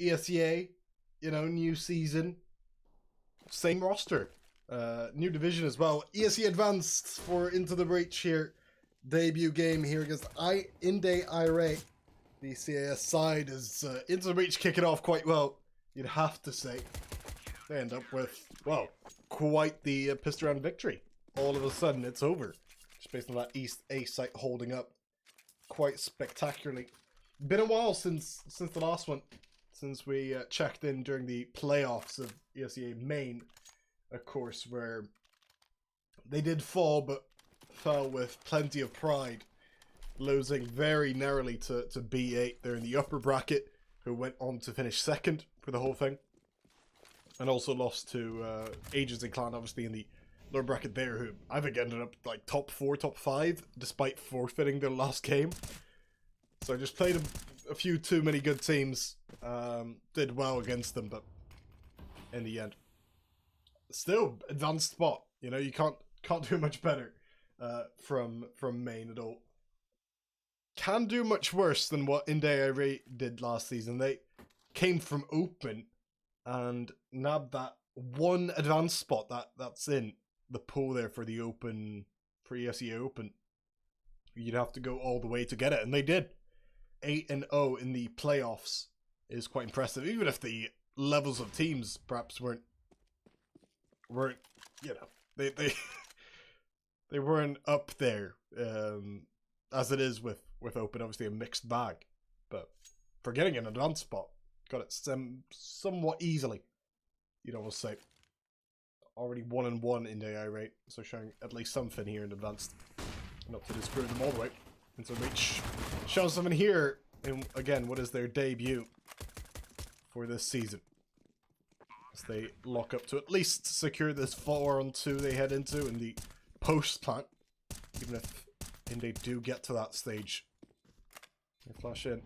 ESEA, you know, new season, same roster, new division as well. ESEA advanced for Into the Breach here, debut game here against INDE IRAE. The CAS side is Into the Breach kicking off quite well, you'd have to say. They end up with, well, quite the pissed around victory. All of a sudden, it's over. Just based on that East A site holding up quite spectacularly. Been a while since the last one, since we checked in during the playoffs of ESEA Main, of course, where they did fall, but fell with plenty of pride, losing very narrowly to B8. They're in the upper bracket, who went on to finish second for the whole thing, and also lost to Agency Clan, obviously, in the lower bracket there, who I think ended up like top 4, top 5, despite forfeiting their last game. So I just played a few too many good teams, did well against them, but in the end, still advanced spot. You know, you can't do much better from main at all. Can do much worse than what INDE IRAE did last season. They came from open and nabbed that one advanced spot that's in the pool there for the open, for ESEA Open. You'd have to go all the way to get it, and they did. 8-0 in the playoffs is quite impressive, even if the levels of teams perhaps weren't you know, they weren't up there as it is with Open, obviously a mixed bag. But for getting an advanced spot, got it somewhat easily, you'd almost say. Already 1-1 in the IRAE, so showing at least something here in advanced. Not to disprove them all the way. Into Reach shows something here in, again, what is their debut for this season, as they lock up to at least secure this 4-on-2 they head into in the post plant, even if they do get to that stage. They flash in.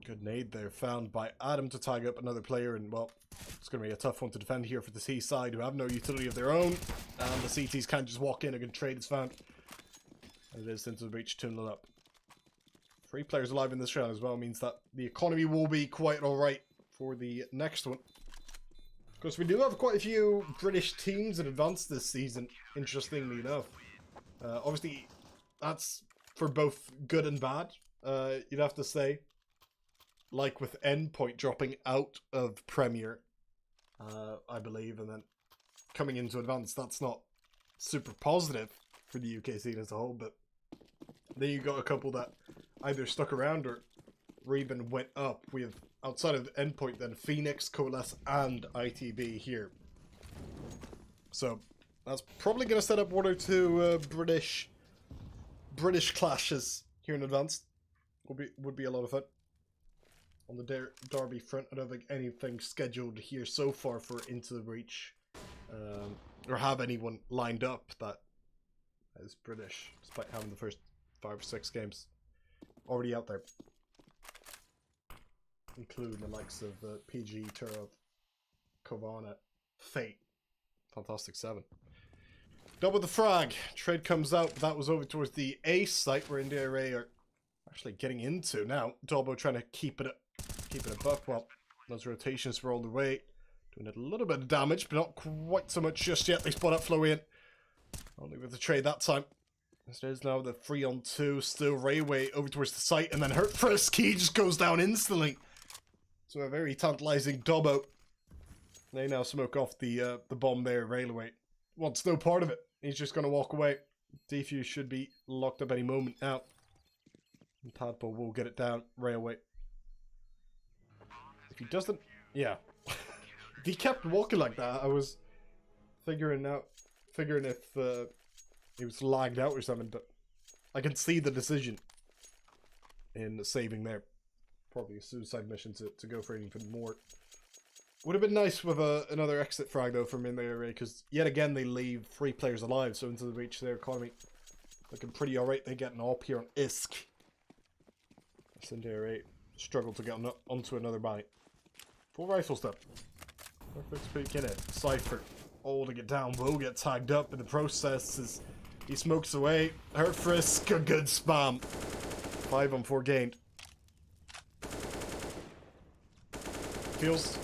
Good nade there, found by Adam to tag up another player, and well, it's going to be a tough one to defend here for the C side, who have no utility of their own, and the CTs can't just walk in. A good trade is found, and it is Into the Breach 2-0 up. 3 players alive in this round as well means that the economy will be quite alright for the next one. Of course, we do have quite a few British teams in advance this season, interestingly enough. Obviously, that's for both good and bad, you'd have to say. Like with Endpoint dropping out of Premier, I believe, and then coming into Advanced, that's not super positive for the UK scene as a whole, but then you got a couple that either stuck around or even went up. We have, outside of Endpoint, then Phoenix, Coalesce, and ITB here. So that's probably going to set up 1 or 2 British clashes here in Advanced. Would be a lot of fun. On the Derby front, I don't think anything scheduled here so far for Into the Breach, or have anyone lined up that is British, despite having the first 5 or 6 games already out there, including the likes of PG, Turov, Kovana, Fate, Fantastic 7. Double the frag. Trade comes out. That was over towards the A site where INDE IRAE are actually getting into now. Dobbo trying to keep it a buck. Well, those rotations were all the way. Doing it a little bit of damage, but not quite so much just yet. They spot up Flowy in. Only with the trade that time. As it is now the 3-on-2. Still Railway over towards the site. And then Hurt Frisk. He just goes down instantly. So a very tantalizing Dobbo. They now smoke off the bomb there. Railway wants no part of it. He's just going to walk away. Defuse should be locked up any moment now. And Tadpole will get it down. Railway. If he doesn't... Yeah. If he kept walking like that, I was figuring if he was lagged out or something, but I can see the decision in saving there. Probably a suicide mission to go for anything more. Would have been nice with another exit frag though from INDE IRAE, because yet again they leave 3 players alive, so Into the Breach their economy looking pretty alright. They get an AWP here on ISK. INDE IRAE struggle to get onto another buy. Full rifle step. Perfect peek in it. Cypher holding it down, will get tagged up in the process as he smokes away. Hurt Frisk, a good spam. 5-on-4 gained. feels,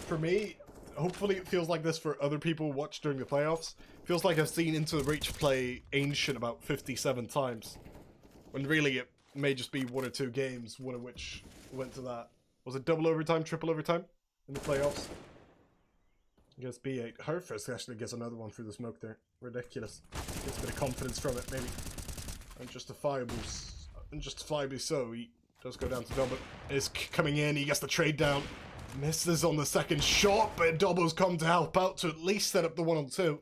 for me, hopefully it feels like this for other people who watch during the playoffs. Feels like I've seen Into the Breach play Ancient about 57 times. When really it may just be 1 or 2 games, one of which went to that. Was it double overtime, triple overtime in the playoffs? I guess B8. Herfest actually gets another one through the smoke there. Ridiculous. Gets a bit of confidence from it, maybe. Unjustifiably so. He does go down to double. Is coming in, he gets the trade down. Misses on the second shot, but Dobbo's come to help out to at least set up the 1-on-2.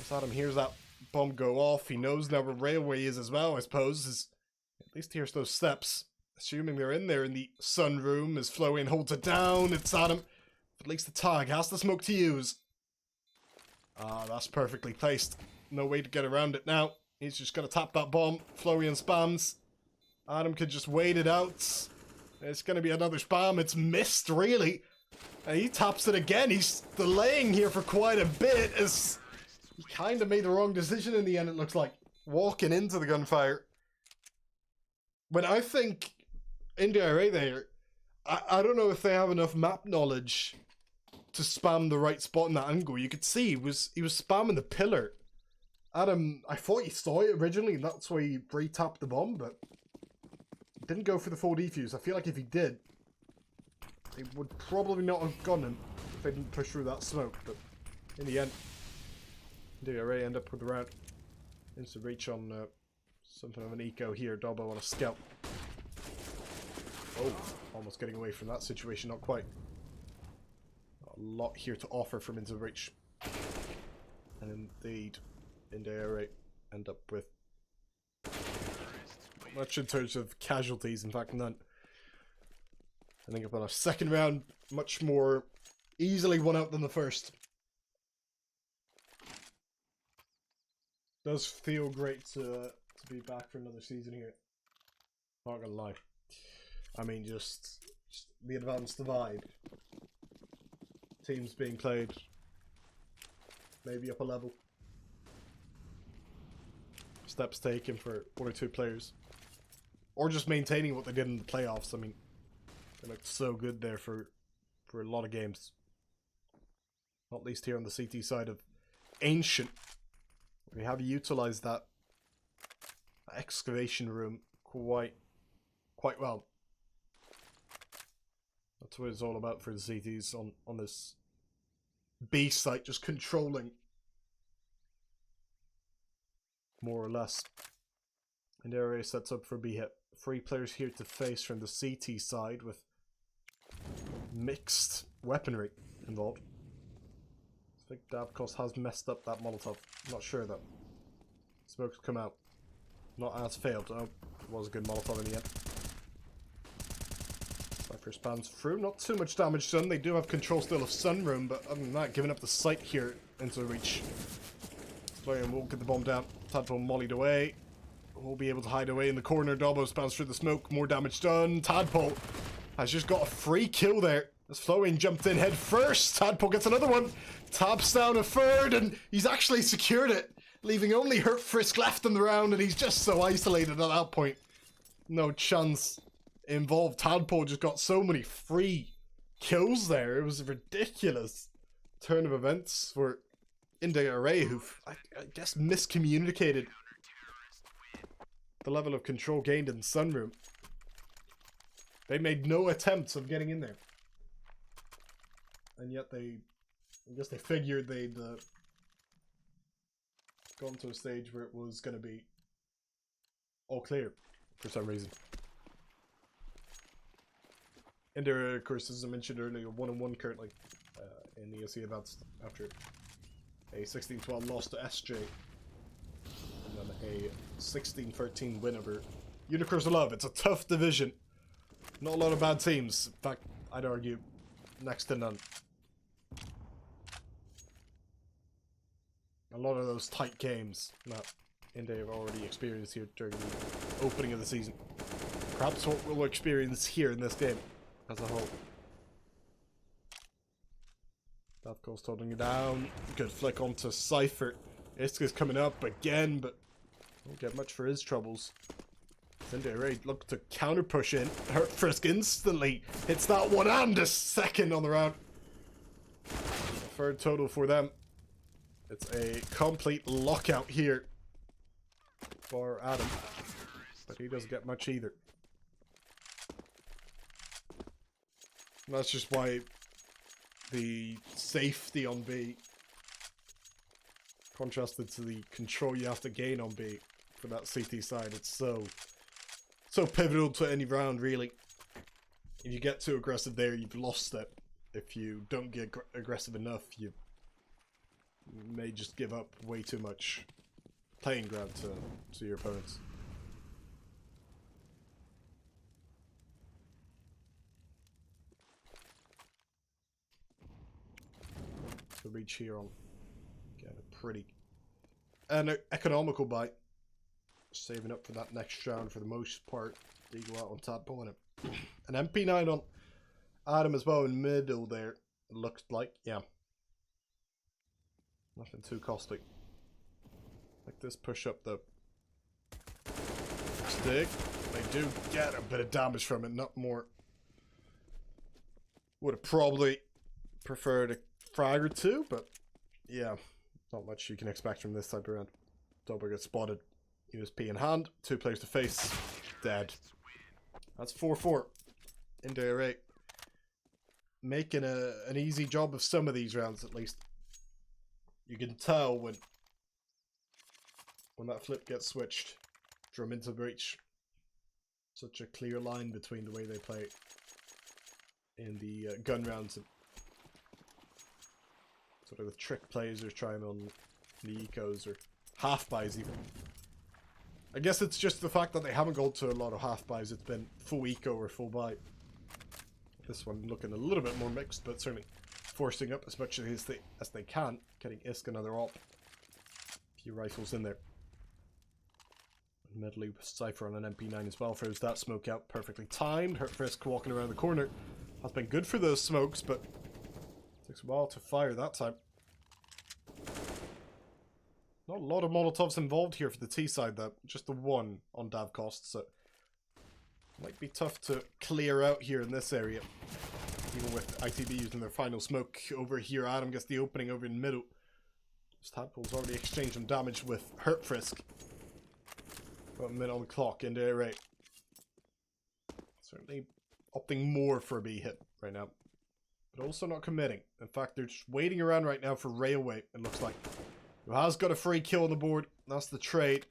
As Adam hears that bomb go off, he knows now where Railway is as well, I suppose. At least hears those steps. Assuming they're in there in the sunroom, as Florian holds it down, it's Adam. At least the tag has the smoke to use. Ah, that's perfectly placed. No way to get around it now. He's just gonna tap that bomb. Florian spams. Adam could just wait it out. It's gonna be another spam. It's missed, really. And he taps it again. He's delaying here for quite a bit, as he kind of made the wrong decision in the end, it looks like. Walking into the gunfire. When I think INDE IRAE there, I don't know if they have enough map knowledge to spam the right spot in that angle. You could see he was spamming the pillar. Adam, I thought he saw it originally, and that's why he re-tapped the bomb, but didn't go for the full defuse. I feel like if he did, they would probably not have gone him if they didn't push through that smoke, but in the end, INDE IRAE end up with the round. Instant reach on something of an eco here. Dobbo on a scout. Oh, almost getting away from that situation, not quite. Not a lot here to offer from Into Reach. And indeed, INDE IRAE end up with much in terms of casualties, in fact none. I think about our second round, much more easily won out than the first. Does feel great to be back for another season here. Not gonna lie. I mean, just the advanced divide. Teams being played maybe up a level. Steps taken for 1 or 2 players. Or just maintaining what they did in the playoffs. I mean, they looked so good there for a lot of games. Not least here on the CT side of Ancient. We have utilized that excavation room quite well. That's what it's all about for the CTs on this B site, just controlling more or less. And the area sets up for B hit. 3 players here to face from the CT side with mixed weaponry involved. I think Davkos has messed up that Molotov. I'm not sure though. Smoke's come out. Not as failed. Oh, it was a good Molotov in the end. Cypher spans through. Not too much damage done. They do have control still of Sunroom, but other than that, giving up the site here into the reach. Florian will get the bomb down. Tadpole mollied away. Will be able to hide away in the corner. Dobbo spans through the smoke. More damage done. Tadpole has just got a free kill there. As Florian jumped in head first. Tadpole gets another one. Taps down a third, and he's actually secured it. Leaving only Hurt Frisk left in the round, and he's just so isolated at that point. No chance involved. Tadpole just got so many free kills there. It was a ridiculous turn of events for INDE IRAE, who I guess miscommunicated the level of control gained in Sunroom. They made no attempts of getting in there. And yet I guess they figured they'd gone to a stage where it was going to be all clear for some reason. INDE, of course, as I mentioned earlier, 1-1 currently in the ESEA Advanced after a 16-12 loss to SJ. And then a 16-13 win over Unicorns of Love. It's a tough division. Not a lot of bad teams. In fact, I'd argue next to none. A lot of those tight games that INDE have already experienced here during the opening of the season. Perhaps what we'll experience here in this game as a whole. Davkos holding it down. Good flick onto Cypher. Iska's coming up again, but won't get much for his troubles. IRAE look to counter push in. Hurt Frisk instantly hits that one and a second on the round. Third total for them. It's a complete lockout here for Adam, but he doesn't get much either. And that's just why the safety on B, contrasted to the control you have to gain on B for that CT side, it's so pivotal to any round, really. If you get too aggressive there, you've lost it. If you don't get aggressive enough, you may just give up way too much playing ground to your opponents. The reach here on getting a pretty economical bite, saving up for that next round for the most part. They go out on Tadpole and an MP9 on Adam as well in middle there. It looks like, yeah, nothing too costly. Like this push up the stick. They do get a bit of damage from it, not more. Would have probably preferred a frag or two, but yeah, not much you can expect from this type of round. Double gets spotted. USP in hand. 2 players to face. Dead. That's 4-4. INDE IRAE. Making an easy job of some of these rounds, at least. You can tell when that flip gets switched from into breach. Such a clear line between the way they play in the gun rounds and sort of the trick plays or trying on the ecos or half buys even. I guess it's just the fact that they haven't gone to a lot of half buys. It's been full eco or full buy. This one looking a little bit more mixed, but certainly forcing up as much as they can. Getting ISK another op. A few rifles in there. Medley with Cypher on an MP9 as well. Throws that smoke out perfectly timed. Hurt Frisk walking around the corner. Has been good for those smokes, but takes a while to fire that time. Not a lot of Molotovs involved here for the T side though. Just the one on Dav cost, so might be tough to clear out here in this area. Even with ITB using their final smoke over here. Adam gets the opening over in the middle. Tadpole's already exchanged some damage with Hurt Frisk. About a minute on the clock. INDE IRAE. Certainly opting more for a B hit right now. But also not committing. In fact, they're just waiting around right now for Railway, it looks like. Who has got a free kill on the board. That's the trade.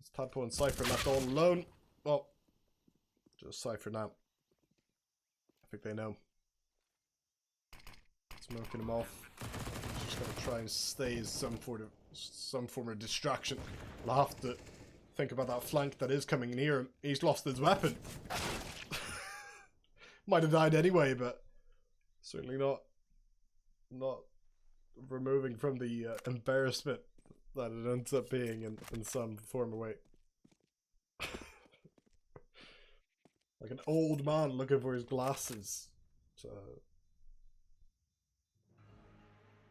It's Tadpole and Cypher left all alone. Well, just Cypher now. I think they know. Smoking him off. Just gonna try and stay as some form of distraction. I'll have to think about that flank that is coming near him. He's lost his weapon. Might have died anyway, but certainly not removing from the embarrassment that it ends up being in some form or way. Like an old man looking for his glasses to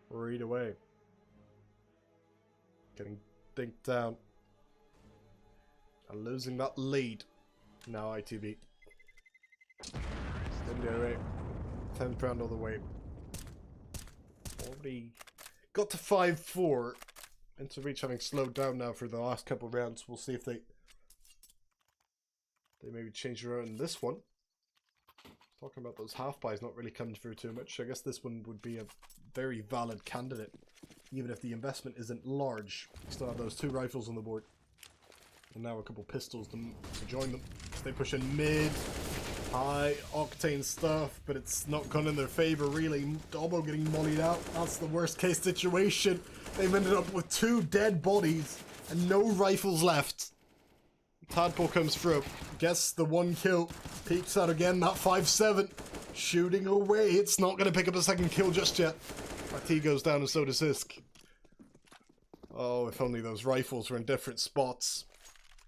read away. Getting dinked down. And losing that lead. Now ITB. INDE IRAE. 10th round all the way. Already got to 5-4. Into reach having slowed down now for the last couple of rounds. We'll see if they maybe change around in this one. Talking about those half buys not really coming through too much. I guess this one would be a very valid candidate. Even if the investment isn't large. Still have those 2 rifles on the board. And now a couple pistols to join them. So they push in mid. High octane stuff, but it's not gone in their favor really. Dobbo getting mollied out. That's the worst case situation. They've ended up with 2 dead bodies and no rifles left. Tadpole comes through, gets the 1 kill, peeks out again, that 5-7, shooting away. It's not going to pick up a second kill just yet. T goes down and so does ISK. Oh, if only those rifles were in different spots.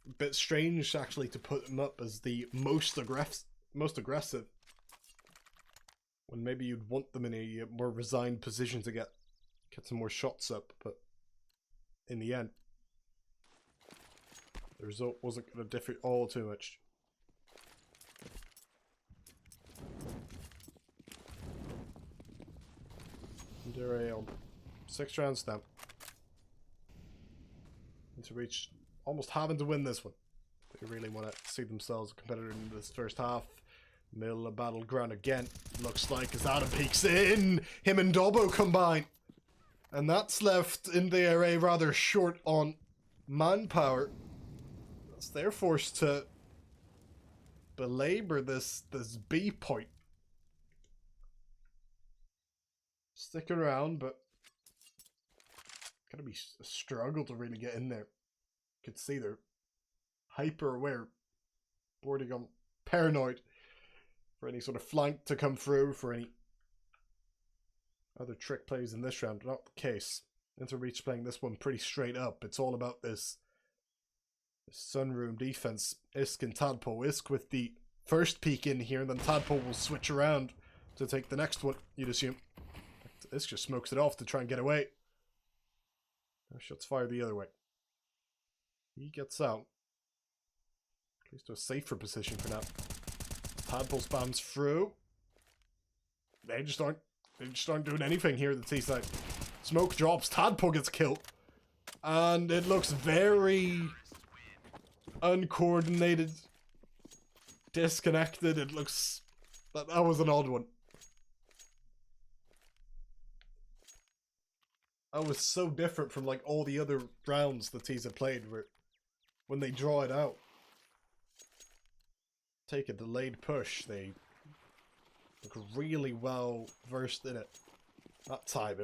A bit strange actually to put them up as the most aggressive. When maybe you'd want them in a more resigned position to get some more shots up, but in the end, The result wasn't going to differ all too much. IRAE on 6 rounds now. Need to reach almost having to win this one. They really want to see themselves a competitor in this first half. Middle of battleground again. Looks like as Adam peeks in, him and Dobbo combine. And that's left in the IRAE rather short on manpower. As they're forced to belabor this B point. Sticking around, but gonna be a struggle to really get in there. You could see they're hyper aware, bordering on paranoid for any sort of flank to come through, for any other trick plays in this round. Not the case. Interreach playing this one pretty straight up. It's all about this sunroom defense. Isk and Tadpole. Isk with the first peek in here, and then Tadpole will switch around to take the next one, you'd assume. Isk just smokes it off to try and get away. Now shots fired the other way. He gets out. At least to a safer position for now. Tadpole spams through. They just aren't doing anything here at the T side. Smoke drops. Tadpole gets killed. And it looks very uncoordinated. Disconnected. It looks... That was an odd one. That was so different from like all the other rounds the T's have played where when they draw it out. Take a delayed push. They look really well versed in it. That time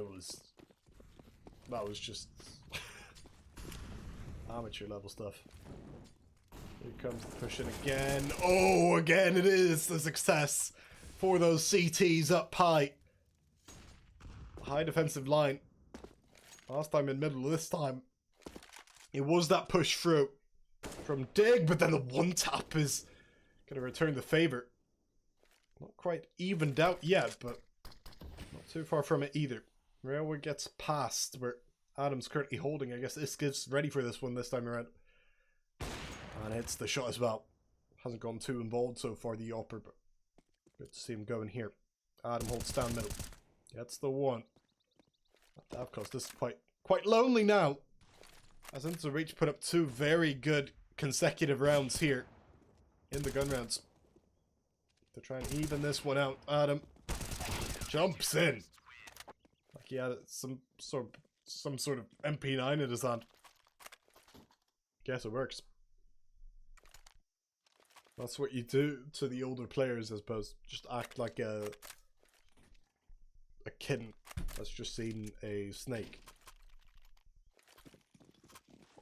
that was just amateur level stuff. Here comes the push in again. Oh, again it is the success for those CTs up high. High defensive line. Last time in middle, this time it was that push through from Dig, but then the one tap is going to return the favor. Not quite evened out yet, but not too far from it either. Railway gets past where Adam's currently holding. I guess Isk is ready for this one this time around. And hits the shot as well. Hasn't gone too involved so far, the upper, but good to see him going here. Adam holds down middle. Gets the one. Of course, this is quite lonely now. As Interreach put up 2 very good consecutive rounds here in the gun rounds. To try and even this one out, Adam jumps in. Like he had some sort of MP9 in his hand. Guess it works. That's what you do to the older players, I suppose. Just act like a kitten that's just seen a snake.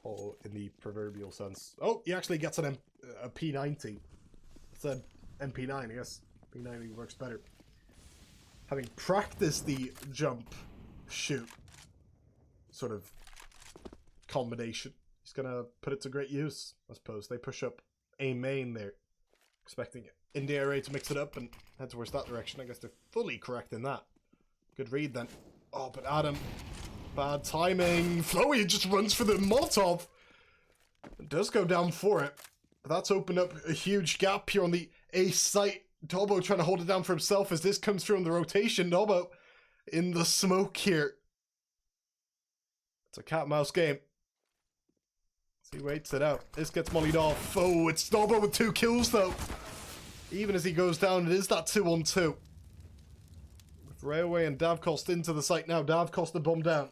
Or in the proverbial sense. Oh, he actually gets a P90. It's an MP9, I guess. P90 works better. Having practiced the jump, shoot sort of combination, he's gonna put it to great use, I suppose. They push up a main there, expecting INDE IRAE to mix it up and head towards that direction. I guess they're fully correct in that. Good read then. Oh, but Adam, bad timing. Floey just runs for the Molotov. It does go down for it. But that's opened up a huge gap here on the A site. Dobbo trying to hold it down for himself as this comes through on the rotation. Dobbo in the smoke here. It's a cat and mouse game. He waits it out. This gets mollied off. Oh, it's Dobbo with 2 kills though. Even as he goes down, it is that 2-on-2. With Railway and Davcost into the site now. Davcost the bomb down.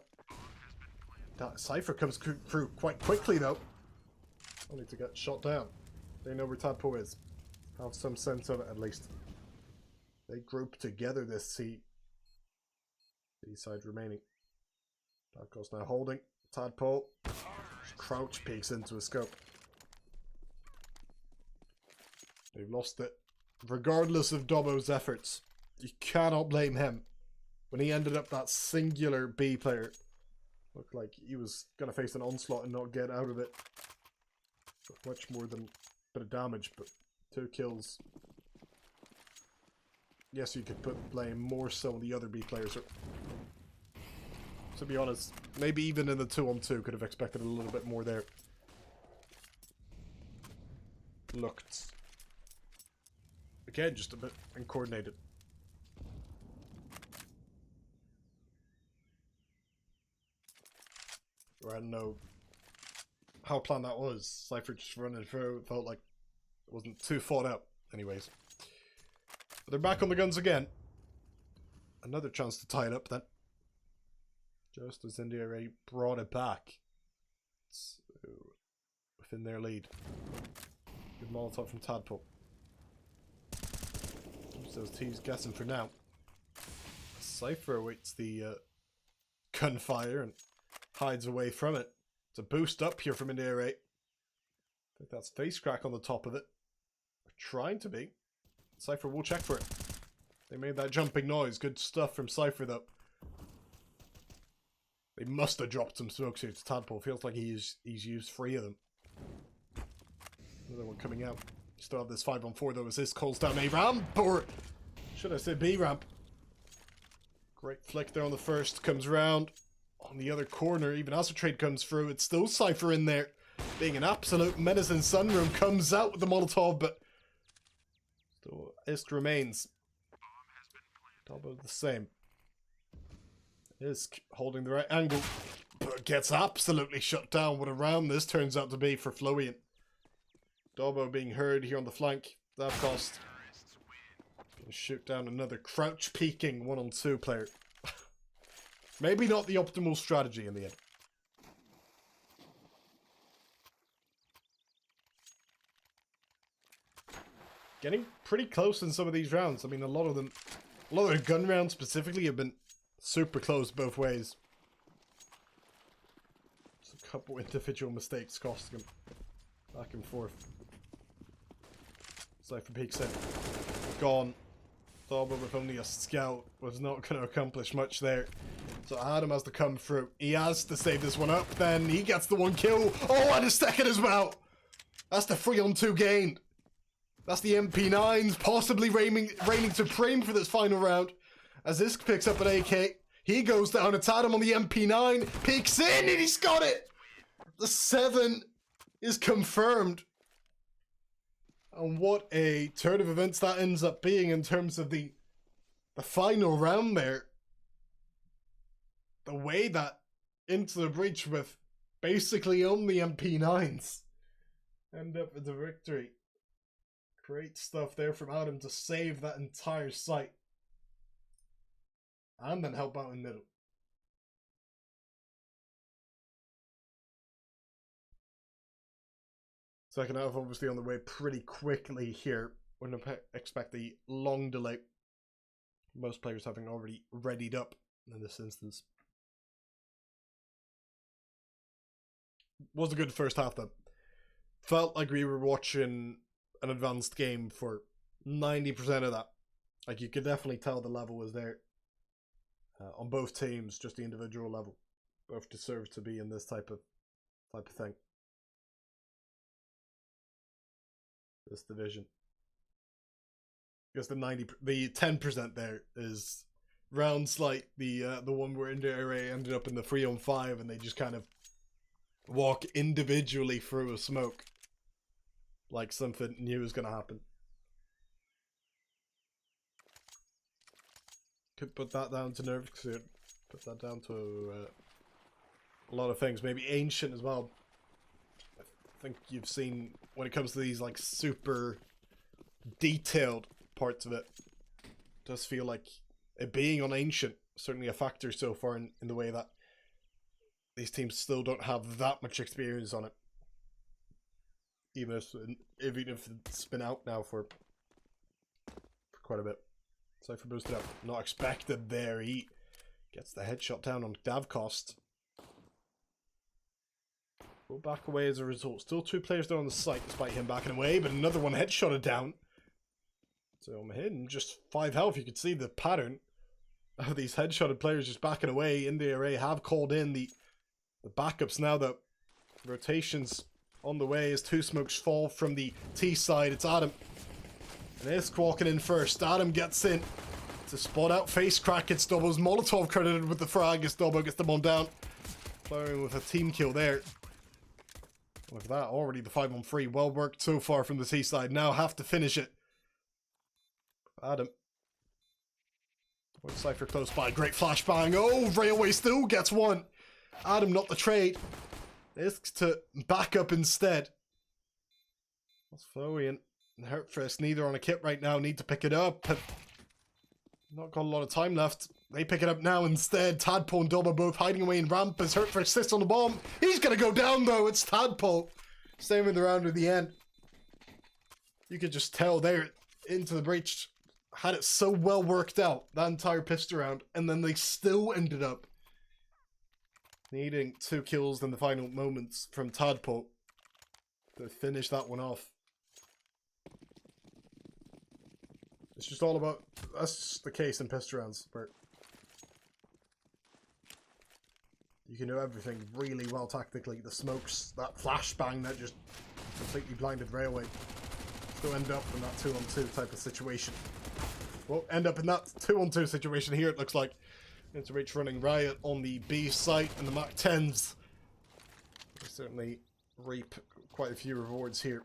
Cypher comes through quite quickly though. Only to get shot down. They know where Tadpole is. Have some sense of it at least. They group together this C side remaining. Davcost now holding. Tadpole. Crouch peeks into a scope. They've lost it. Regardless of Dobbo's efforts, you cannot blame him. When he ended up that singular B player, looked like he was going to face an onslaught and not get out of it. Much more than a bit of damage, but 2 kills. Yes, you could put blame more so on the other B players. To be honest, maybe even in the 2-on-2 could have expected a little bit more there. looked, again, just a bit uncoordinated. I don't know how planned that was. Cypher just running through, it felt like it wasn't too thought out anyways. But they're back on the guns again. Another chance to tie it up then. Just as IRAE brought it back. So, within their lead. Good Molotov from Tadpole. So T's guessing for now. Cypher awaits the gunfire and hides away from it. It's a boost up here from IRAE. I think that's face crack on the top of it. Or trying to be. Cypher will check for it. They made that jumping noise. Good stuff from Cypher though. They must have dropped some smokes here to Tadpole. Feels like he's used 3 of them. Another one coming out. Still have this 5-on-4 though as this calls down A ramp, or should I say B ramp. Great flick there on the first. Comes around on the other corner. Even as a trade comes through, it's still Cypher in there. Being an absolute menace in Sunroom. Comes out with the Molotov, but still IST remains. Double the same. Is holding the right angle, but gets absolutely shut down. What a round this turns out to be for Flowian. Dobbo being heard here on the flank. That cost. Gonna shoot down another crouch peeking 1-on-2 player. Maybe not the optimal strategy in the end. Getting pretty close in some of these rounds. I mean, a lot of the gun rounds specifically have been super close both ways. Just a couple individual mistakes costing him back and forth. Cypher peeks in. Gone. Thorber with only a scout was not going to accomplish much there. So Adam has to come through. He has to save this one up. Then he gets the 1 kill. Oh, and a second as well. That's the 3-on-2 gained. That's the MP9s possibly reigning supreme for this final round. As this picks up an AK, he goes down. It's Adam on the MP9, peeks in, and he's got it! The 7 is confirmed. And what a turn of events that ends up being in terms of the final round there. The way that Into the Breach with basically only MP9s end up with the victory. Great stuff there from Adam to save that entire site. And then help out in middle. Second half obviously on the way pretty quickly here. Wouldn't expect the long delay. Most players having already readied up in this instance. Was a good first half though. Felt like we were watching an advanced game for 90% of that. Like you could definitely tell the level was there. On both teams, just the individual level. Both deserve to be in this type of thing. This division. I guess the 10% there is rounds like the one where IRAE ended up in the 3-on-5 and they just kind of walk individually through a smoke. Like something new is gonna happen. Could put that down to nerve. Put that down to a lot of things. Maybe ancient as well. I think you've seen when it comes to these like super detailed parts of it. Does feel like it being on ancient certainly a factor so far in the way that these teams still don't have that much experience on it. Even if it's been out now for quite a bit. Cypher boosted up. Not expected there. He gets the headshot down on Davcost. Will back away as a result. Still 2 players there on the site despite him backing away, but another one headshotted down. So on him, just 5 health. You could see the pattern of these headshotted players just backing away. IRAE have called in the backups now. The rotations on the way as 2 smokes fall from the T side. It's Adam. And ISK walking in first. Adam gets in to spot out face crack. It's Dobbo's Molotov credited with the frag as Dobbo gets the bomb down. Firing with a team kill there. Look at that, already the 5-on-3. Well worked so far from the Seaside. Now have to finish it. Adam. With Cypher close by. Great flashbang. Oh, Railway still gets one. Adam not the trade. Isks to back up instead. That's Florian. Hurtfist, neither on a kit right now. Need to pick it up. Not got a lot of time left. They pick it up now instead. Tadpole and Dub are both hiding away in ramp as Hurtfist sits on the bomb. He's going to go down though. It's Tadpole. Staying in the round at the end. You could just tell they're into the breach. Had it so well worked out, that entire pistol round. And then they still ended up needing 2 kills in the final moments from Tadpole to finish that one off. It's just all about, that's just the case in pistol rounds, where you can do everything really well tactically. The smokes, that flashbang that just completely blinded Railway. Still end up in that 2-on-2 type of situation. Well, end up in that 2-on-2 situation here, it looks like. Into Reach running riot on the B site, and the Mach 10s they certainly reap quite a few rewards here.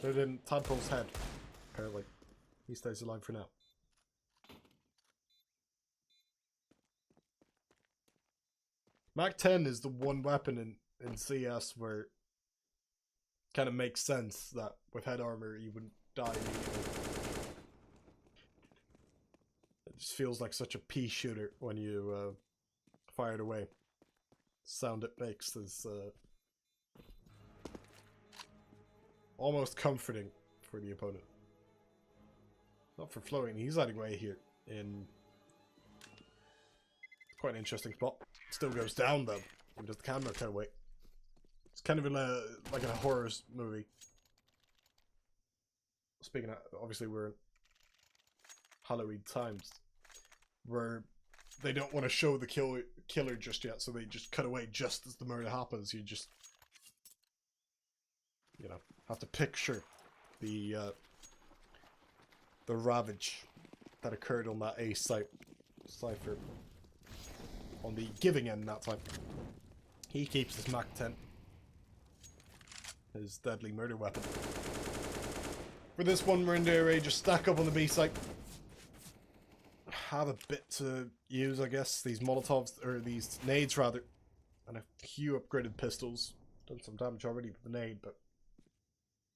Put it in Tadpole's head, apparently. He stays alive for now. Mach 10 is the one weapon in CS where it kind of makes sense that with head armor you wouldn't die immediately. It just feels like such a pea shooter when you fire it away. The sound it makes is almost comforting for the opponent. Not for Florian, he's hiding away here in quite an interesting spot. Still goes down though. And does the camera cut away? It's kind of in a like in a horror movie. Speaking of, obviously we're in Halloween times where they don't want to show the killer just yet, so they just cut away just as the murder happens. You just, you know, have to picture the ravage that occurred on that A site cipher on the giving end that time. He keeps his Mach 10, his deadly murder weapon. For this one, we're in the IRAE, just stack up on the B site. Have a bit to use, I guess. These Molotovs, or these nades rather, and a few upgraded pistols. Done some damage already with the nade, but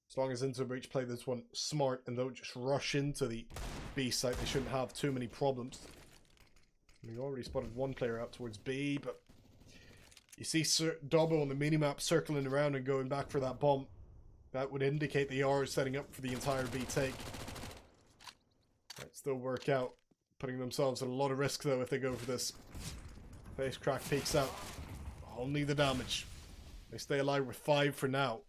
as long as Into Breach play this one smart and don't just rush into the B site, they shouldn't have too many problems. We already spotted one player out towards B, but you see Dobbo on the minimap circling around and going back for that bomb. That would indicate they are setting up for the entire B take. Might still work out. Putting themselves at a lot of risk though if they go for this. Face crack peeks out. Only the damage. They stay alive with 5 for now.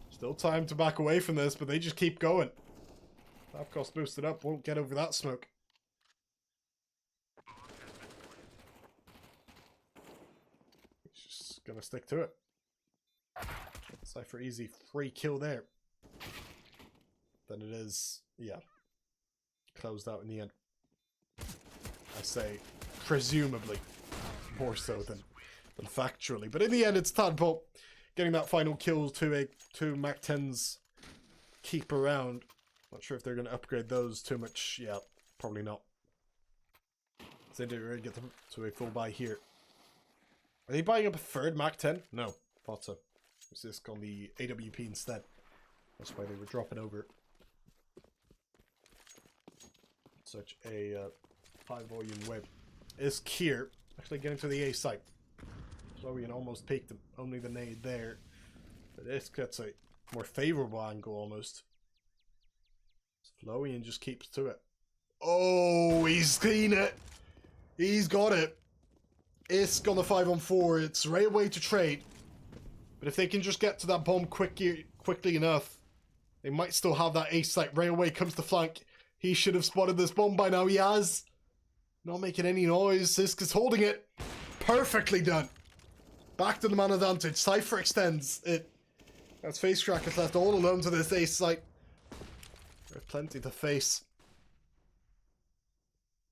Still time to back away from this, but they just keep going. Life cost boosted up, won't get over that smoke. He's just gonna stick to it. Cypher easy free kill there. Then it is, yeah, closed out in the end. I say presumably more so than factually, but in the end it's Tadpole getting that final kill to two Mach 10s keep around. Not sure if they're going to upgrade those too much. Yeah, probably not. So they didn't really get to a full buy here. Are they buying up a third Mach 10? No, thought so. Was this on the AWP instead? That's why they were dropping over such a high volume web. Is Kier actually getting to the A site? Florian almost peeked him. Only the nade there. But this gets a more favorable angle almost. Florian just keeps to it. Oh, he's seen it. He's got it. Isk on the 5-on-4. It's Railway to trade. But if they can just get to that bomb quickly enough, they might still have that A site. Railway comes to flank. He should have spotted this bomb by now. He has. Not making any noise. Isk is holding it. Perfectly done. Back to the man advantage. Cypher extends it. That's Face Crack is left all alone to this A site. There's plenty to face.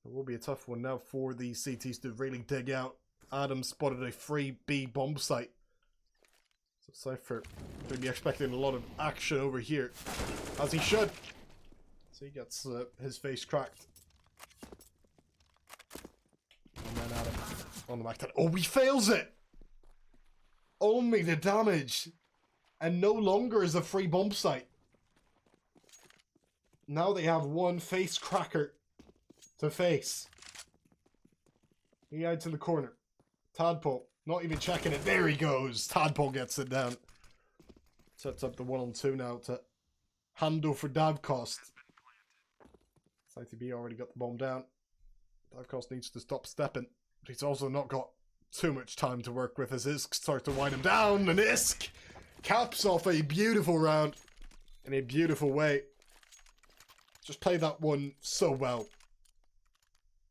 It will be a tough one now for the CTs to really dig out. Adam spotted a free B bomb site. So Cypher could be expecting a lot of action over here, as he should. So he gets his face cracked. And then Adam on the back. Oh, he fails it! Only the damage. And no longer is a free bomb site. Now they have one face cracker to face. He hides in the corner. Tadpole, not even checking it. There he goes. Tadpole gets it down. Sets up the 1-on-2 now to handle for Davkost. ITB already got the bomb down. Davkost needs to stop stepping. But he's also not got too much time to work with as Isk starts to wind him down. And Isk caps off a beautiful round in a beautiful way. Just played that one so well.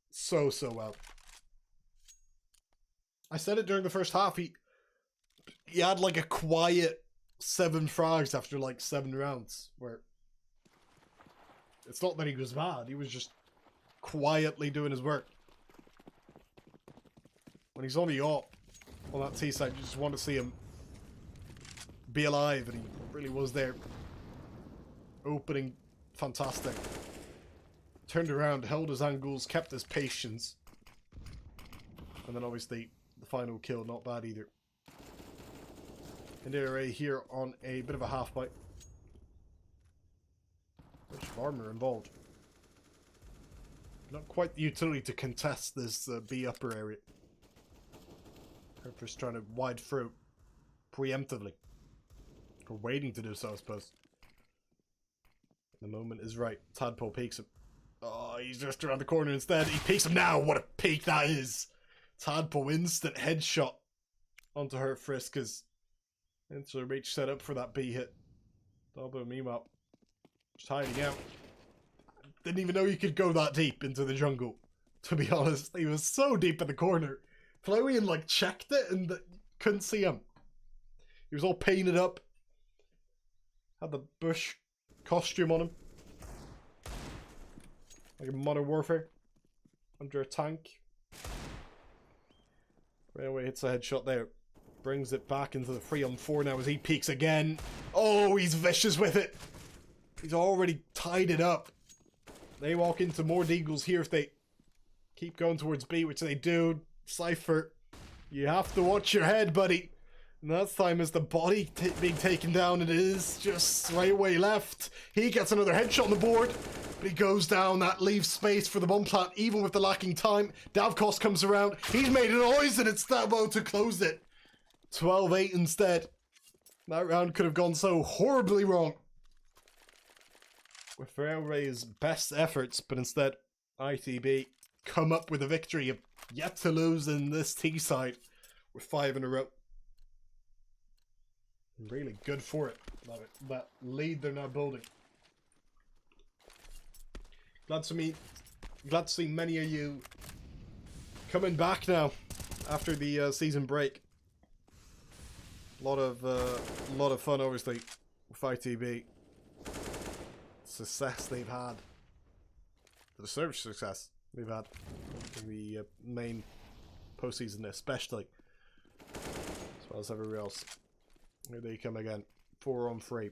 So well. I said it during the first half. He had like a quiet 7 frags after like 7 rounds. Where it's not that he was bad. He was just quietly doing his work. When he's on the op on that T side, you just want to see him be alive, and he really was there. Opening fantastic. Turned around, held his angles, kept his patience. And then obviously the final kill, not bad either. IRAE here on a bit of a half bite. Much armor involved. Not quite the utility to contest this B upper area. Herper's trying to wide through preemptively. Or waiting to do so, I suppose. The moment is right. Tadpole peeks him. Oh, he's just around the corner instead. He peeks him now. What a peek that is. Tadpole instant headshot onto her Frisk as into reach set up for that B hit. Double meanwhile just hiding out. Didn't even know you could go that deep into the jungle, to be honest. He was so deep in the corner. Florian like checked it and couldn't see him. He was all painted up. Had the bush costume on him. Like a Modern Warfare. Under a tank. Railway hits a headshot there. Brings it back into the 3-on-4 now as he peeks again. Oh, he's vicious with it. He's already tied it up. They walk into more deagles here if they keep going towards B, which they do. Cypher, you have to watch your head, buddy. And that time is the body being taken down. It is just right away left. He gets another headshot on the board. But he goes down. That leaves space for the bomb plant, even with the lacking time. Davkost comes around. He's made a noise, and it's Davo to close it. 12-8 instead. That round could have gone so horribly wrong. With Railway's best efforts, but instead, ITB come up with a victory of yet to lose in this T side with 5 in a row. Really good for it. Love it. That lead they're now building. Glad to see many of you coming back now after the season break. A lot of fun, obviously, with ITB. Success they've had. The service success they've had in the main postseason, especially, as well as everywhere else. Here they come again. 4-on-3.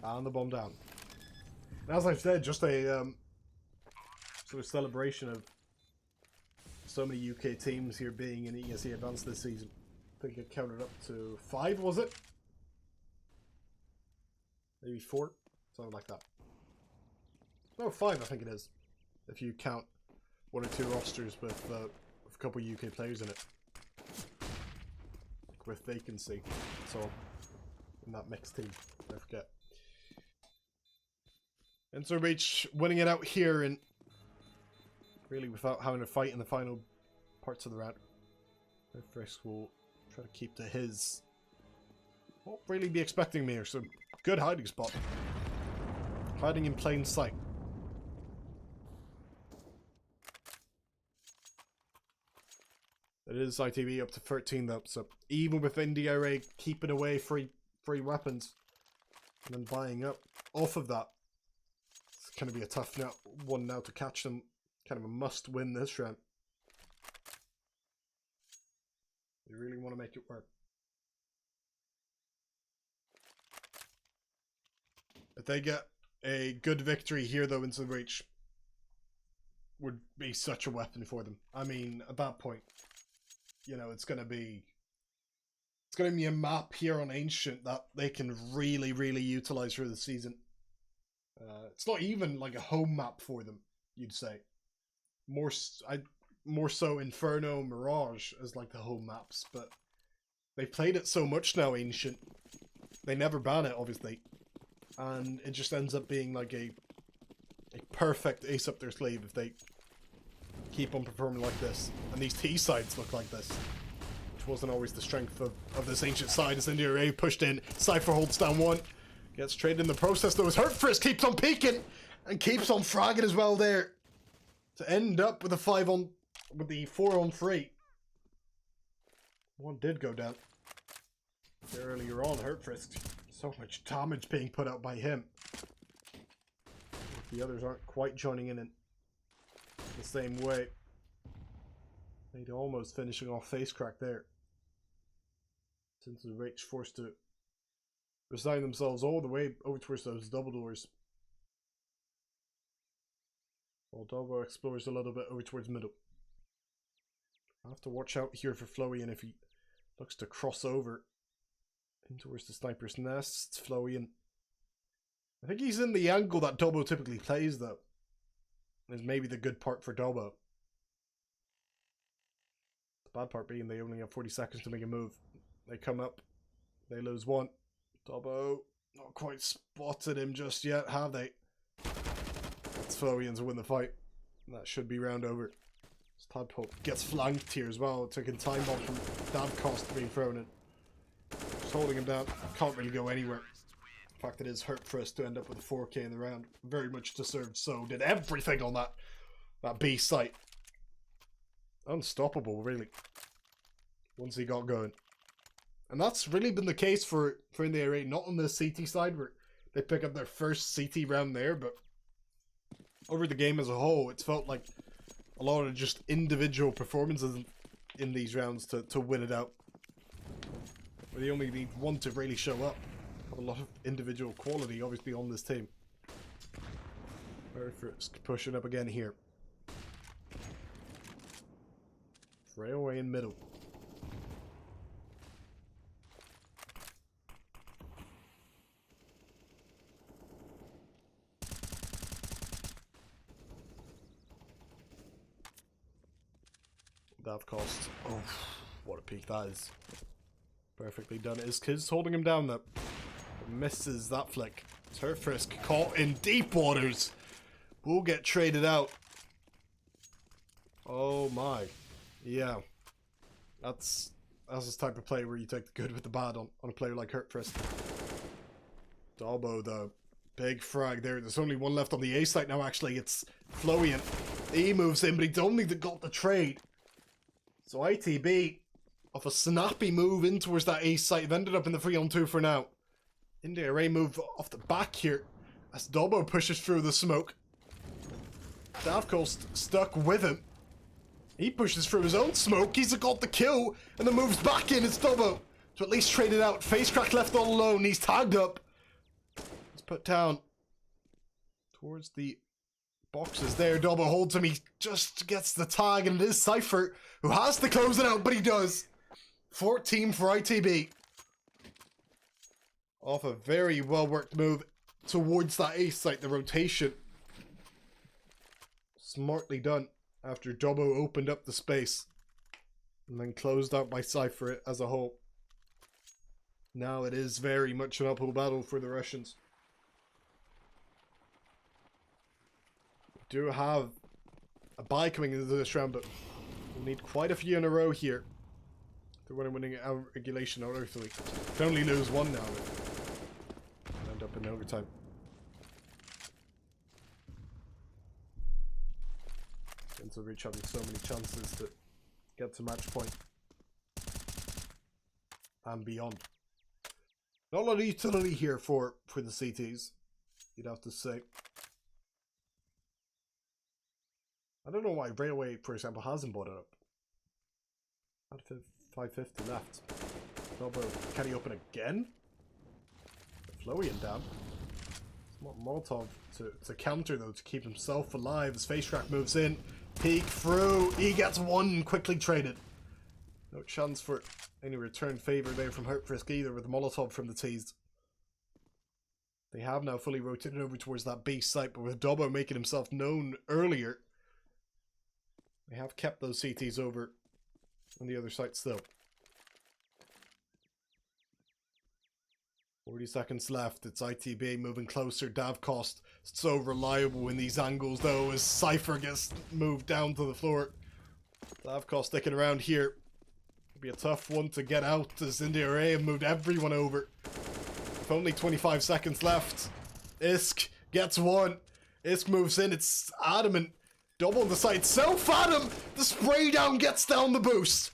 And the bomb down. And as I've said, just a sort of celebration of so many UK teams here being in ESEA Advanced this season. I think it counted up to 5, was it? Maybe 4? Something like that. No, 5 I think it is. If you count 1 or 2 rosters with a couple of UK players in it. With vacancy. So, in that mixed team. I forget. Enter Reach winning it out here and really without having to fight in the final parts of the round. Frisk will try to keep to his. Won't really be expecting me here, so good hiding spot. Hiding in plain sight. It is ITB up to 13 though, so even with IRAE keeping away free weapons and then buying up off of that, it's going to be a tough one now to catch them kind of a must win this round. They really want to make it work. If they get a good victory here, though, into the breach, would be such a weapon for them. I mean, at that point, you know, it's gonna be a map here on Ancient that they can really, really utilize for the season. It's not even like a home map for them, you'd say. More so Inferno, Mirage as like the home maps, but they've played it so much now, Ancient. They never ban it, obviously. And it just ends up being like a perfect ace up their sleeve if they keep on performing like this. And these T sides look like this, which wasn't always the strength of this Ancient side. As IRAE pushed in, Cypher holds down one, gets traded in the process though as Hurtfrisk keeps on peeking and keeps on fragging as well there to end up with the 4-on-3. One did go down earlier on. Hurtfrisk, so much damage being put out by him. The others aren't quite joining in the same way. They'd almost finishing off Face Crack there. Since the Rich forced to resign themselves all the way over towards those double doors. While Doggo explores a little bit over towards middle. I have to watch out here for Florian if he looks to cross over in towards the sniper's nest. Florian, I think he's in the angle that Dobbo typically plays, though. Is maybe the good part for Dobbo. The bad part being they only have 40 seconds to make a move. They come up, they lose one. Dobbo not quite spotted him just yet, have they? It's Florian to win the fight. That should be round over. Tadpole gets flanked here as well, taking time bomb from Davcost being thrown in. Just holding him down, can't really go anywhere. In fact, it is Hurtfrisk to end up with a 4K in the round. Very much deserved so. Did everything on that B site. Unstoppable, really. Once he got going. And that's really been the case for INDE IRAE, not on the CT side where they pick up their first CT round there, but over the game as a whole, it's felt like a lot of just individual performances in these rounds to win it out. Where they only need one to really show up. Have a lot of individual quality, obviously, on this team. Hurtfrisk pushing up again here. Railway in middle. Davcost. Oh, what a peek that is. Perfectly done. It is Kids holding him down though. Misses that flick. Hurtfrisk caught in deep waters. Will get traded out. Oh my. Yeah. That's this type of play where you take the good with the bad on a player like Hurtfrisk. Dobbo though. Big frag there. There's only one left on the A site now actually. It's Florian. He moves in, but he only got the trade. So ITB, off a snappy move in towards that A site, have ended up in the 3-on-2 for now. INDE IRAE move off the back here as Dobbo pushes through the smoke. Davcost stuck with him. He pushes through his own smoke. He's got the kill and then moves back in. It's Dobbo to at least trade it out. Face Crack left all alone. He's tagged up. He's put down towards the boxes there. Dobbo holds him. He just gets the tag, and it is Cypher who has to close it out, but he does. 14 for ITB. Off a very well worked move towards that A site, the rotation. Smartly done after Dobbo opened up the space and then closed out by Cypher as a whole. Now it is very much an uphill battle for the Russians. Do have a bye coming into this round, but we'll need quite a few in a row here. They're winning out regulation or earthly. Can only lose one now. End up in overtime. Into Reach having so many chances to get to match point and beyond. Not a lot of utility here for the CTs, you'd have to say. I don't know why Railway, for example, hasn't bought it up. At 550 left. Double, can he open again? Florian down. Molotov to counter though, to keep himself alive as Face Track moves in. Peek through. He gets one, quickly traded. No chance for any return favor there from Hurtfrisk either with the Molotov from the teased. They have now fully rotated over towards that base site, but with Dobbo making himself known earlier, they have kept those CTs over on the other site still. 40 seconds left. It's ITB moving closer. Davkost so reliable in these angles though as Cypher gets moved down to the floor. Davkost sticking around here. It'll be a tough one to get out as IRAE have moved everyone over. With only 25 seconds left. Isk gets one. Isk moves in. It's Adam and double on the side. Self Adam! The spray down gets down the boost.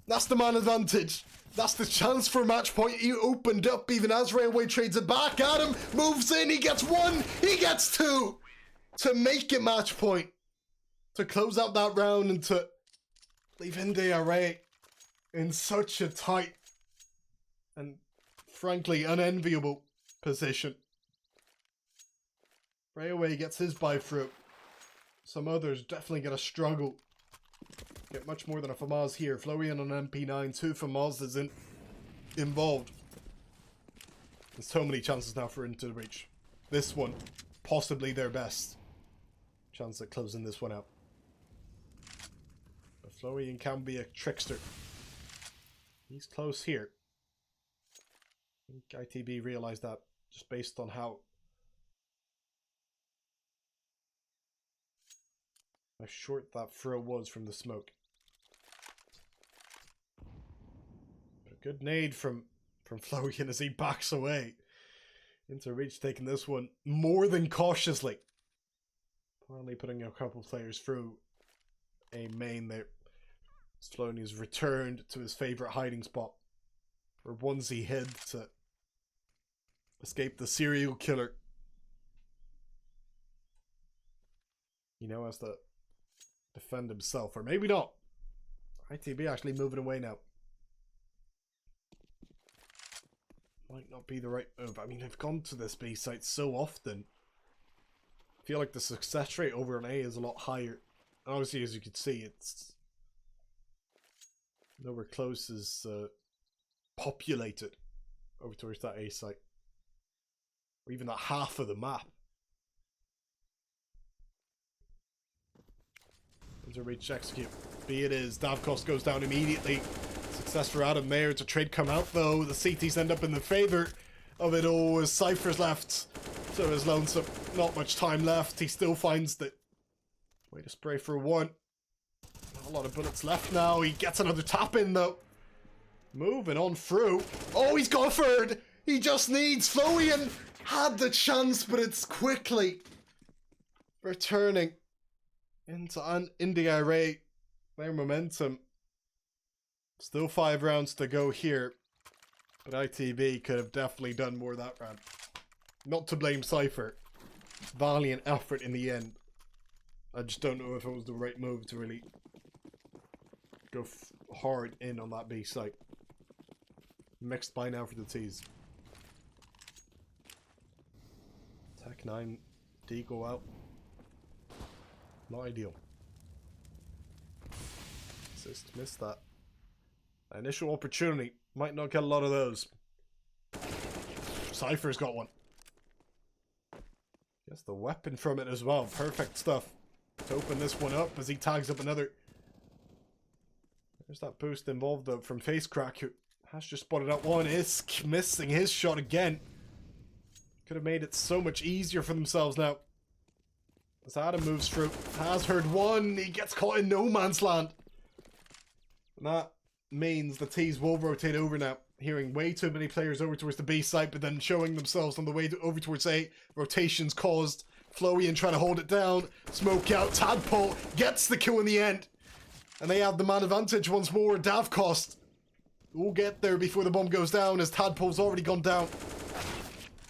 That's the man advantage. That's the chance for a match point. He opened up even as Railway trades it back. Adam moves in. He gets one. He gets two. To make it match point. To close out that round and to leave IRAE in such a tight and frankly unenviable position. Railway gets his buy through. Some others definitely gonna struggle. Get much more than a FAMAS here. Florian on MP9, 2 FAMAS isn't involved. There's so many chances now for Into the Reach. This one, possibly their best chance at closing this one out. But Florian can be a trickster. He's close here. I think ITB realized that just based on how short that throw was from the smoke. But a good nade from Florian as he backs away. Into Reach taking this one more than cautiously. Finally putting a couple players through a main there. Florian has returned to his favourite hiding spot. Where onesie hid to escape the serial killer. He now has to defend himself, or maybe not. ITB actually moving away now. Might not be the right move. I mean, they've gone to this B site so often. I feel like the success rate over on A is a lot higher. Obviously, as you can see, it's nowhere close as populated over towards that A site. Or even that half of the map. Into Reach, execute. B it is. Davkost goes down immediately. Success for Adam there. It's a trade come out though. The CTs end up in the favour of it all as Cypher's left. So is Lonesome. Not much time left. He still finds the way to spray for one. Not a lot of bullets left now. He gets another tap in though. Moving on through. Oh, he's got a third. He just needs. Florian had the chance, but it's quickly returning into IRAE. Their momentum. Still 5 rounds to go here. But ITB could have definitely done more that round. Not to blame Cypher. Valiant effort in the end. I just don't know if it was the right move to really go hard in on that B site. Mixed by now for the T's. Tech 9 D go out. Not ideal. Assist, missed that. Initial opportunity. Might not get a lot of those. Cypher's got one. Gets the weapon from it as well. Perfect stuff. To open this one up as he tags up another. There's that boost involved though from Facecrack, who has just spotted out one. Isk missing his shot again. Could have made it so much easier for themselves now. As Adam moves through. Has heard one. He gets caught in no man's land. And that means the T's will rotate over now. Hearing way too many players over towards the B site, but then showing themselves on the way over towards A. Rotations caused. Florian trying to hold it down. Smoke out. Tadpole gets the kill in the end. And they have the man advantage once more. Davkost will get there before the bomb goes down as Tadpole's already gone down.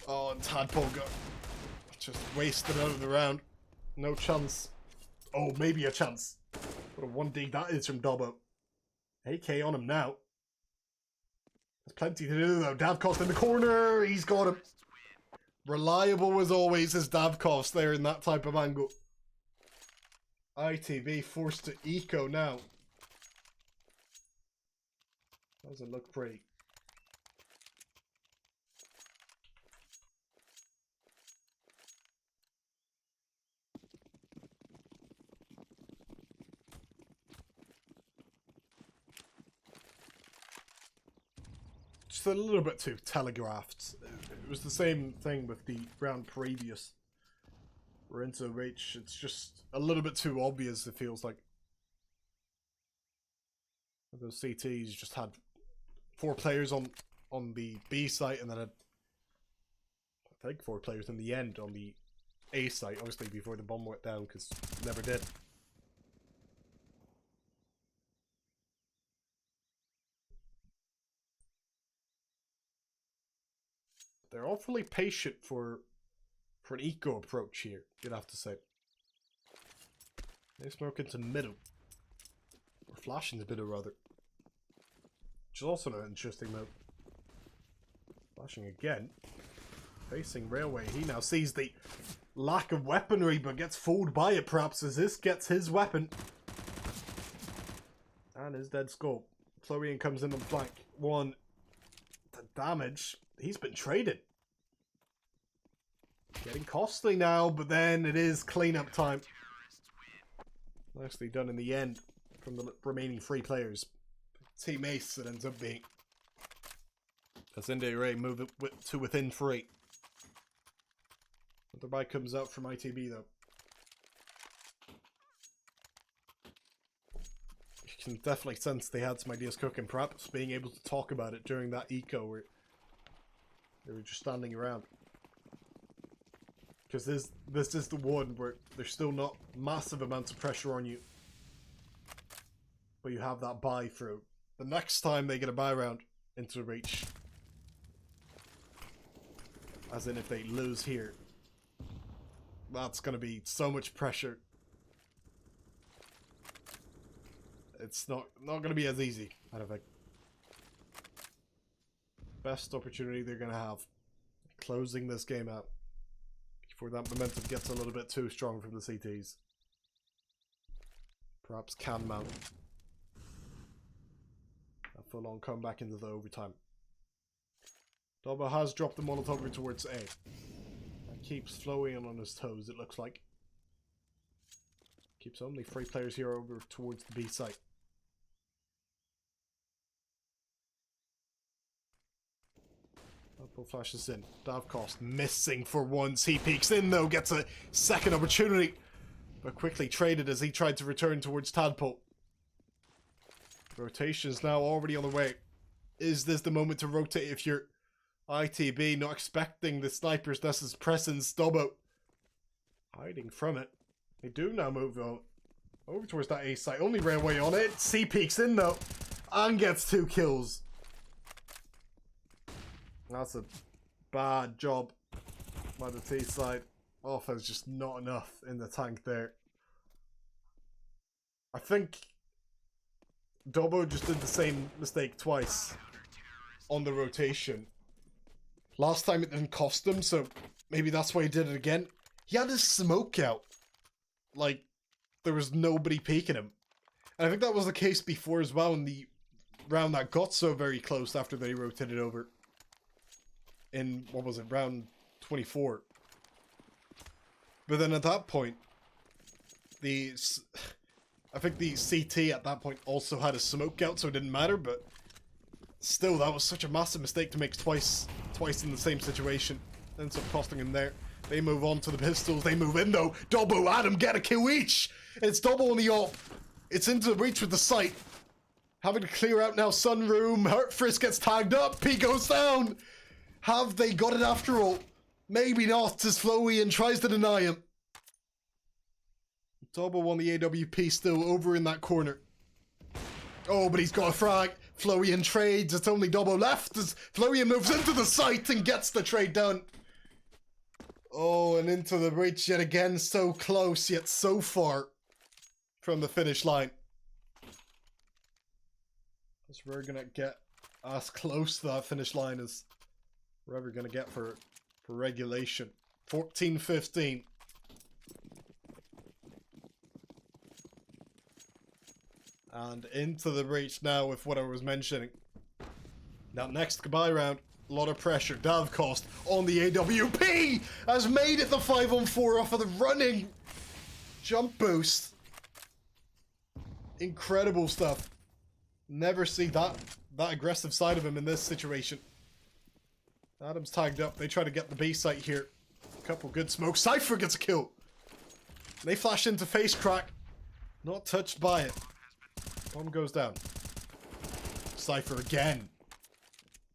Oh, and Tadpole got just wasted out of the round. No chance Oh, maybe a chance. What a 1D that is from Dobbo. AK on him now. There's plenty to do though. Davkos in the corner. He's got him. Reliable as always is Davkos there in that type of angle. ITB forced to eco now. Doesn't look pretty. Just a little bit too telegraphed. It was the same thing with the round previous. We're into reach. It's just a little bit too obvious, it feels like. Those CTs just had 4 players on the B site, and then had, I think, 4 players in the end on the A site, obviously before the bomb went down, because never did. They're awfully patient for an eco approach here, you'd have to say. They smoke into middle. Or flash into middle, rather. Which is also an interesting move. Flashing again. Facing railway. He now sees the lack of weaponry, but gets fooled by it, perhaps, as this gets his weapon. And his dead skull. Florian comes in on flank. 1. The damage. He's been traded. Getting costly now, but then it is cleanup time. Nicely done in the end from the remaining 3 players. Team Ace it ends up being. As IRAE move it to within 3. Another buy comes out from ITB though. You can definitely sense they had some ideas cooking, perhaps being able to talk about it during that eco where they were just standing around. Because this is the one where there's still not massive amounts of pressure on you. But you have that buy through. The next time they get a buy round into reach. As in if they lose here. That's going to be so much pressure. It's not going to be as easy, I don't think. Best opportunity they're going to have. Closing this game out. Before that momentum gets a little bit too strong from the CTs. Perhaps can mount. A full-on comeback into the overtime. Dobbo has dropped the Molotov towards A. That keeps Florian on his toes, it looks like. Keeps only 3 players here over towards the B site. Dobbo flashes in. Davkos missing for once. He peeks in though, gets a second opportunity. But quickly traded as he tried to return towards Tadpole. Rotation's now already on the way. Is this the moment to rotate if you're ITB, not expecting the sniper's nest's presence? Dobbo hiding from it. They do now move on over towards that A site. Only railway on it. C peeks in though and gets 2 kills. That's a bad job by the T side. Oh, there's just not enough in the tank there. I think Dobbo just did the same mistake twice on the rotation. Last time it didn't cost him, so maybe that's why he did it again. He had his smoke out. Like, there was nobody peeking him. And I think that was the case before as well in the round that got so very close after they rotated over. In, what was it, round 24. But then at that point, I think the CT at that point also had a smoke out, so it didn't matter, but still, that was such a massive mistake to make twice in the same situation. Ends up costing him there. They move on to the pistols. They move in though. Dobbo, Adam get a kill each. It's Dobbo on the op. It's into the reach with the sight. Having to clear out now Sunroom. Hurtfrisk gets tagged up. P goes down. Have they got it after all? Maybe not, as Florian tries to deny him. Dobbo on the AWP still over in that corner. Oh, but he's got a frag. Florian trades. It's only Dobbo left as Florian moves into the site and gets the trade done. Oh, and into the breach yet again. So close, yet so far. from the finish line. Because we're going to get as close to that finish line as we're ever going to get for regulation. 14-15. And into the breach now with what I was mentioning. Now, next goodbye round, a lot of pressure. Davcost on the AWP has made it the 5-on-4 off of the running jump boost. Incredible stuff. Never see that aggressive side of him in this situation. Adam's tagged up. They try to get the B site here. A couple good smokes. Cypher gets a kill. They flash into face crack. Not touched by it. Bomb goes down. Cypher again.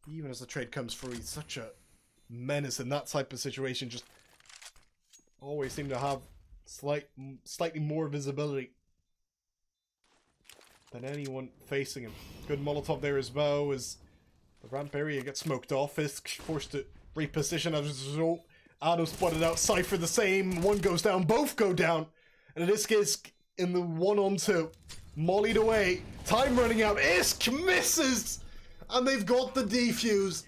Even as the trade comes through, he's such a menace in that type of situation. Just always seem to have slightly more visibility than anyone facing him. Good Molotov there as well as the ramp area gets smoked off. Fisk forced to reposition as a result. Adam spotted out. Cypher the same. One goes down. Both go down. And in this case, in the 1-on-2, mollied away. Time running out. Isk misses! And they've got the defuse.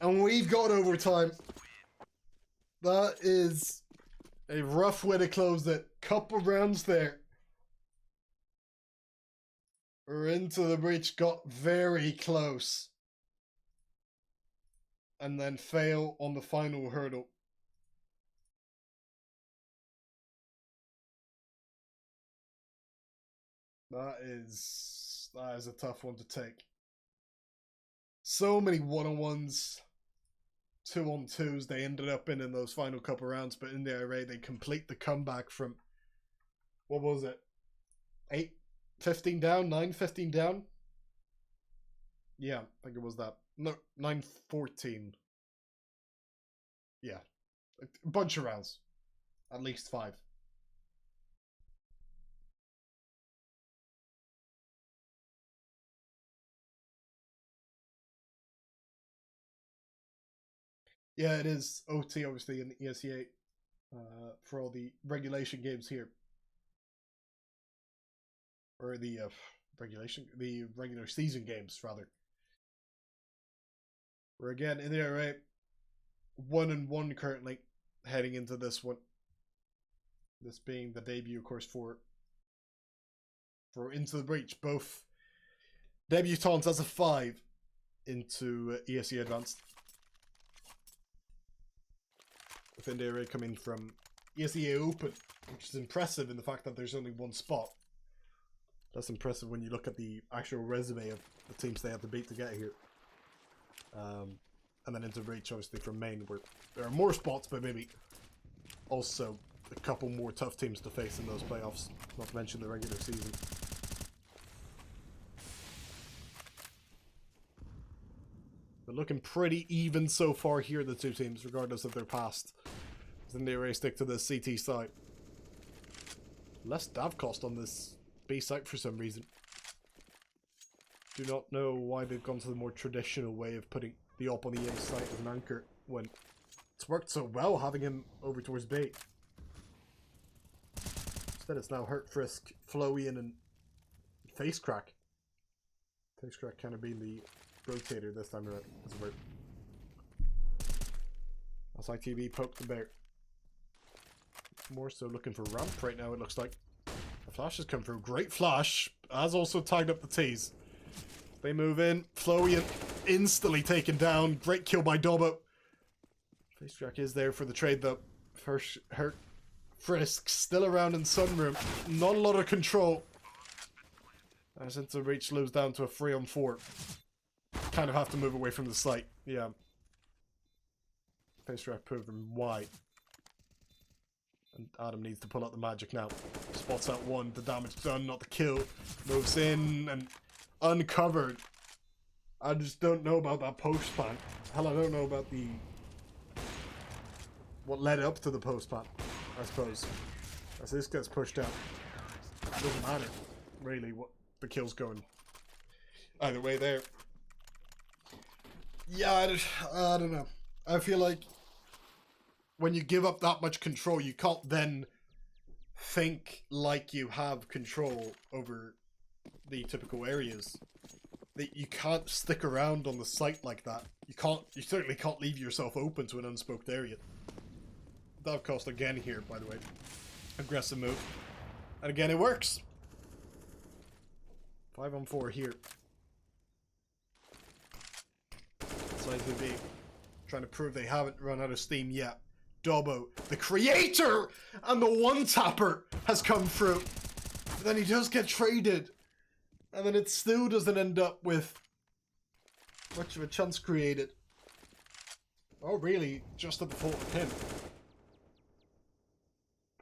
And we've got overtime. That is a rough way to close it. Couple rounds there. We're into the breach. Got very close. And then fail on the final hurdle. That is a tough one to take. So many 1-on-1s, 2-on-2s they ended up in those final couple rounds, but in the IRAE they complete the comeback from, what was it, 8-15 down, 9-15 down? Yeah, I think it was that. No, 9-14. Yeah, a bunch of rounds, at least 5. Yeah, it is OT, obviously, in the ESEA for all the regulation games here. Or the regular season games, rather. We're again in the IRAE, 1-1 currently, heading into this one. This being the debut, of course, for Into the Breach. Both debutants as a 5 into ESEA Advanced. With INDE coming from ESEA Open, which is impressive in the fact that there's only one spot. That's impressive when you look at the actual resume of the teams they had to beat to get here. And then into Breach, obviously, from Maine, where there are more spots, but maybe also a couple more tough teams to face in those playoffs, not to mention the regular season. They're looking pretty even so far here, the two teams, regardless of their past. Then they already stick to the CT side. Less dav cost on this B site for some reason. Do not know why they've gone to the more traditional way of putting the op on the A site as an anchor when it's worked so well having him over towards B. Instead it's now Hurt, Frisk, Flowian and Face Crack. Face Crack kind of being the rotator this time around. That's ITB poked the bear. More so looking for ramp right now, it looks like. The flash has come through. Great flash. Has also tagged up the T's. They move in. Flowian instantly taken down. Great kill by Dobbo. Face Crack is there for the trade though. First Hurt. Frisk still around in Sunroom. Not a lot of control. As Into Reach slows down to a 3-on-4. Kind of have to move away from the site. Yeah. Face Crack proven wide. And Adam needs to pull out the magic now. Spots out one, the damage done, not the kill. Moves in and uncovered. I just don't know about that post plant. Hell, I don't know about the... what led up to the post plant, I suppose. As this gets pushed out. It doesn't matter, really, what the kill's going. Either way there. Yeah, I don't know. I feel like when you give up that much control, you can't then think like you have control over the typical areas. That you can't stick around on the site like that. You certainly can't leave yourself open to an unsmoked area. Dive cost again here, by the way. Aggressive move. And again, it works. 5-on-4 here. It's ITB trying to prove they haven't run out of steam yet. Dobbo, the creator and the one-tapper, has come through. But then he does get traded. And then it still doesn't end up with much of a chance created. Oh, really? Just at the fault of him.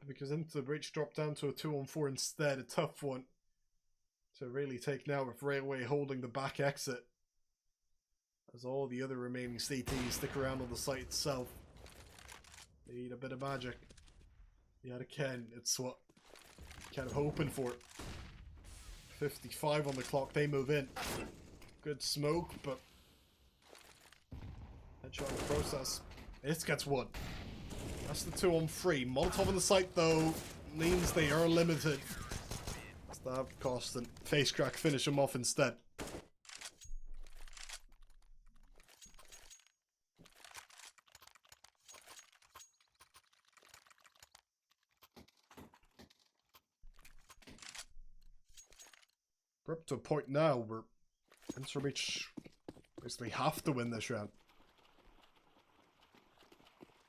Because Into the Breach dropped down to a 2-on-4 instead. A tough one to really take now with Railway holding the back exit. As all the other remaining CTs stick around on the site itself. They need a bit of magic. Yet again, it's what kind of hoping for. 55 on the clock, they move in. Good smoke, but headshot in the process. This gets one. That's the 2-on-3. Molotov on the site, though, means they are limited. Stab cost and face crack finish them off instead. We're up to a point now where Into Reach basically have to win this round.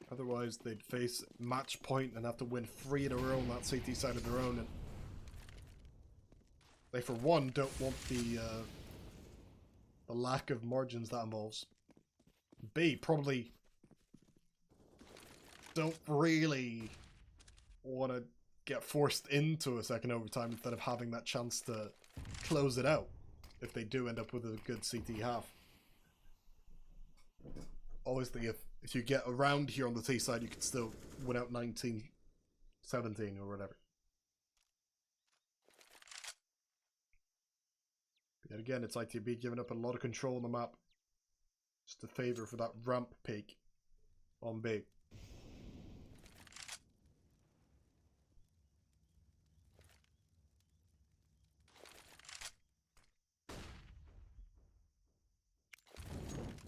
Otherwise, they'd face match point and have to win 3 in a row on that CT side of their own. And they, for one, don't want the lack of margins that involves. B, probably don't really want to get forced into a second overtime instead of having that chance to close it out if they do end up with a good CT half. Obviously, if you get around here on the T side, you can still win out 19-17 or whatever. Yet again, it's ITB giving up a lot of control on the map. Just a favor for that ramp peak on B.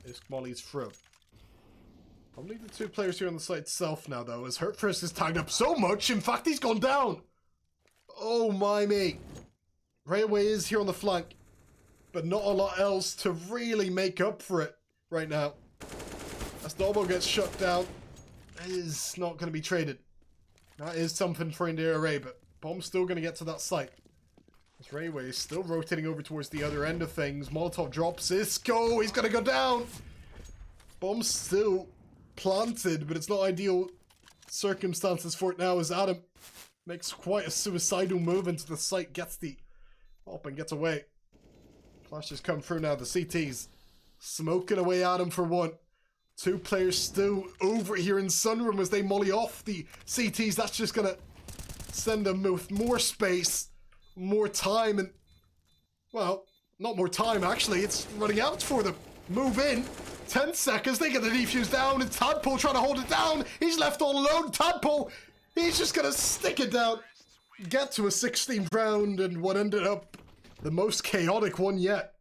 Isk mollies through. Probably the 2 players here on the site itself now, though, as Hurtfist is tagged up so much. In fact, he's gone down. Oh my mate. Railway is here on the flank, but not a lot else to really make up for it right now. As Dobbo gets shut down, it is not going to be traded. That is something for IRAE, but Bomb's still going to get to that site. This Railway is still rotating over towards the other end of things. Molotov drops. Isco, he's going to go down. Bomb's still planted, but it's not ideal circumstances for it now as Adam makes quite a suicidal move into the site, gets the up and gets away. Flashes come through now. The CTs smoking away Adam for one. 2 players still over here in Sunroom as they molly off the CTs. That's just going to send them with more space, more time, and, well, not more time, actually. It's running out for them. Move in. 10 seconds. They get the defuse down. And Tadpole trying to hold it down. He's left all alone. Tadpole, he's just going to stick it down. Get to a 16th round and what ended up the most chaotic one yet.